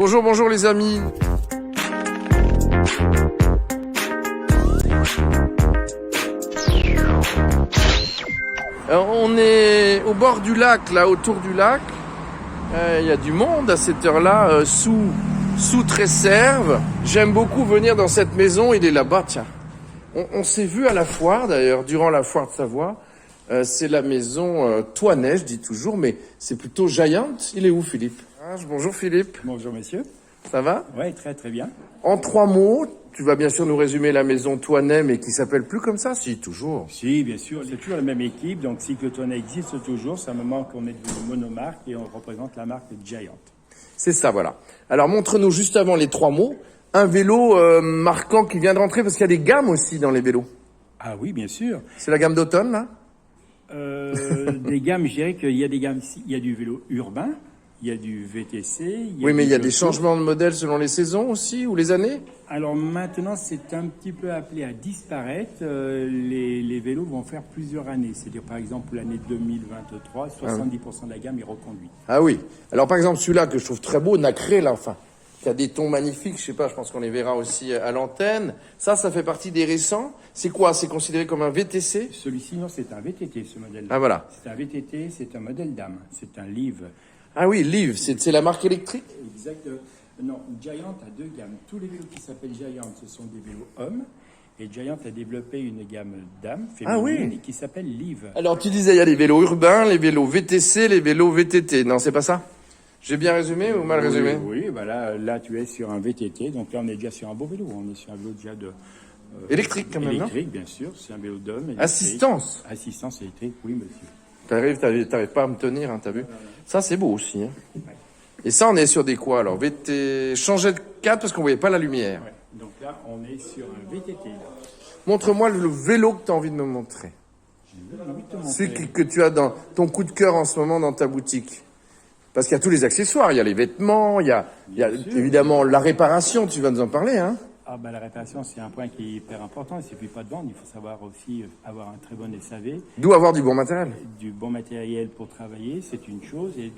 Bonjour, bonjour les amis. On est au bord du lac, là, autour du lac. Il y a du monde à cette heure-là, sous Tresserve. J'aime beaucoup venir dans cette maison, il est là-bas, tiens. On s'est vu à la foire, d'ailleurs, durant la foire de Savoie. C'est la maison Thoinet, je dis toujours, mais c'est plutôt Giant. Il est où, Philippe? Bonjour, Philippe. Bonjour, messieurs. Ça va? Oui, très très bien. En 3 mots, tu vas bien sûr nous résumer la maison Thoinet, mais qui s'appelle plus comme ça? Si, toujours. Si, bien sûr, c'est toujours la même équipe, donc Cycle Thoinet existe toujours, c'est un moment qu'on est devenu monomarque et on représente la marque Giant. C'est ça, voilà. Alors, montre-nous juste avant les 3 mots, un vélo marquant qui vient de rentrer, parce qu'il y a des gammes aussi dans les vélos. Ah oui, bien sûr. C'est la gamme d'automne, là? Des gammes, je dirais qu'il y a des gammes ici. Il y a du vélo urbain, il y a du VTC. Oui, mais il y a des changements de modèle selon les saisons aussi, ou les années? Alors maintenant, c'est un petit peu appelé à disparaître. Les vélos vont faire plusieurs années. C'est-à-dire, par exemple, pour l'année 2023, 70% de la gamme est reconduite. Ah oui. Alors, par exemple, celui-là que je trouve très beau, Nacré, là, enfin, qui a des tons magnifiques, je sais pas, je pense qu'on les verra aussi à l'antenne. Ça fait partie des récents. C'est quoi? C'est considéré comme un VTC? Celui-ci, non, c'est un VTT, ce modèle-là. Ah, voilà. C'est un VTT, c'est un modèle d'âme. C'est un Liv. Ah oui, Liv, c'est la marque électrique? Exact. Non, Giant a 2 gammes. Tous les vélos qui s'appellent Giant, ce sont des vélos hommes. Et Giant a développé une gamme dames féminine qui s'appelle Liv. Alors, tu disais, il y a les vélos urbains, les vélos VTC, les vélos VTT. Non, c'est pas ça? J'ai bien résumé ou mal résumé? Oui, bah là, tu es sur un VTT. Donc là, on est déjà sur un beau vélo. On est sur un vélo déjà de... électrique, quand même, électrique, bien sûr. C'est un vélo d'homme. Assistance? Assistance électrique, oui, monsieur. T'arrives pas à me tenir, hein, t'as vu? Ça, c'est beau aussi, hein. Et ça, on est sur des quoi, alors? Changer de cadre parce qu'on voyait pas la lumière. Ouais. Donc là, on est sur un VTT. Montre-moi le vélo que tu as envie de me montrer. C'est que tu as dans ton coup de cœur en ce moment dans ta boutique. Parce qu'il y a tous les accessoires, il y a les vêtements, il y a évidemment la réparation, tu vas nous en parler, hein? Ah bah, la réparation, c'est un point qui est hyper important. Il ne suffit pas de vendre, il faut savoir aussi avoir un très bon SAV. D'où avoir du bon matériel. Du bon matériel pour travailler, c'est une chose, et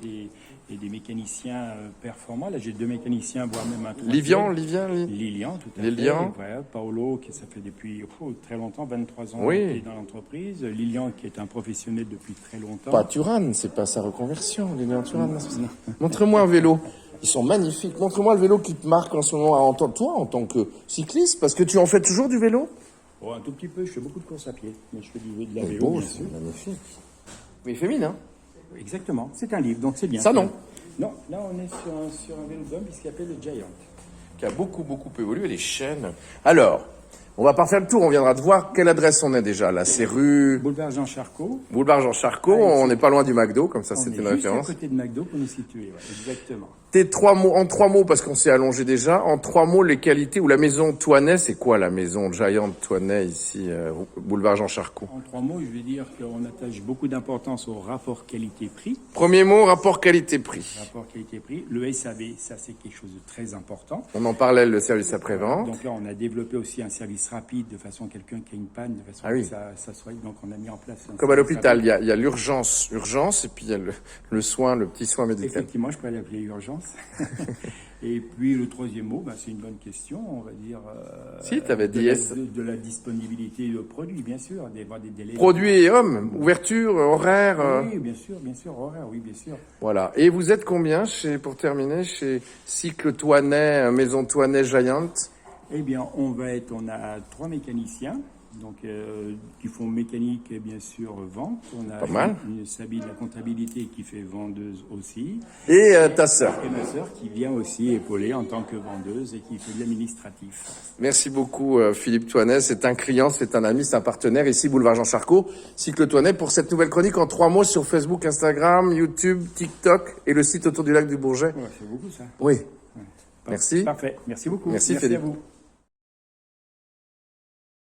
des mécaniciens performants. Là, j'ai 2 mécaniciens, voire même un troisième. Lilian, tout à fait. Voilà, Paolo, qui ça fait depuis très longtemps, 23 ans, qui est dans l'entreprise. Lilian, qui est un professionnel depuis très longtemps. Pas Turan, c'est pas sa reconversion, Lilian Turan. Montre-moi un vélo. Ils sont magnifiques. Montre-moi le vélo qui te marque en ce moment, toi, en tant que cycliste, parce que tu en fais toujours du vélo? Oh, un tout petit peu, je fais beaucoup de courses à pied, mais je fais de la vélo, vélo, bien c'est sûr. Magnifique. Mais féminin. Exactement, c'est un livre, donc c'est bien. Ça, non? Non, là, on est sur un vélo d'homme, puisqu'il s'appelle le Giant. Qui a beaucoup évolué, les chaînes. Alors, on va pas faire le tour, on viendra te voir. Quelle adresse on est déjà, là? C'est rue... Boulevard Jean Charcot. Boulevard Jean Charcot, on n'est pas loin du McDo, comme ça, c'était une référence. À côté de McDo pour nous situer, ouais, exactement. En 3 mots, parce qu'on s'est allongé déjà, en 3 mots, les qualités, ou la maison Thoinet, c'est quoi la maison Giant Thoinet ici, boulevard Jean Charcot? En 3 mots, je vais dire qu'on attache beaucoup d'importance au rapport qualité-prix. Premier mot, rapport qualité-prix. Rapport qualité-prix. Le SAV, ça c'est quelque chose de très important. On en parlait, le service après-vente. Donc là, on a développé aussi un service rapide, de façon quelqu'un qui a une panne, de façon que ça soit... Donc on a mis en place... Comme à l'hôpital, il y a l'urgence, et puis il y a le soin, le petit soin médical. Effectivement, je peux aller appeler urgence. Et puis le 3e mot, c'est une bonne question, on va dire. Si, tu avais dit de la disponibilité de produits, bien sûr, des délais. Produits et hommes, ouverture, horaire. Oui, bien sûr, horaire, oui, bien sûr. Voilà. Et vous êtes combien pour terminer, chez Cycle Thoinet, Maison Thoinet Giant? Eh bien, on a 3 mécaniciens. Donc, qui font mécanique et bien sûr vente. On a une Sabine, la comptabilité, qui fait vendeuse aussi. Et ta sœur. Et ma sœur qui vient aussi épauler en tant que vendeuse et qui fait de l'administratif. Merci beaucoup Philippe Thoinet. C'est un client, c'est un ami, c'est un partenaire. Ici, Boulevard Jean Charcot, Cycle Thoinet, pour cette nouvelle chronique en 3 mots sur Facebook, Instagram, YouTube, TikTok et le site autour du lac du Bourget. Ouais, c'est beaucoup ça. Oui. Ouais. Merci. Parfait. Merci beaucoup. Merci Philippe. À vous.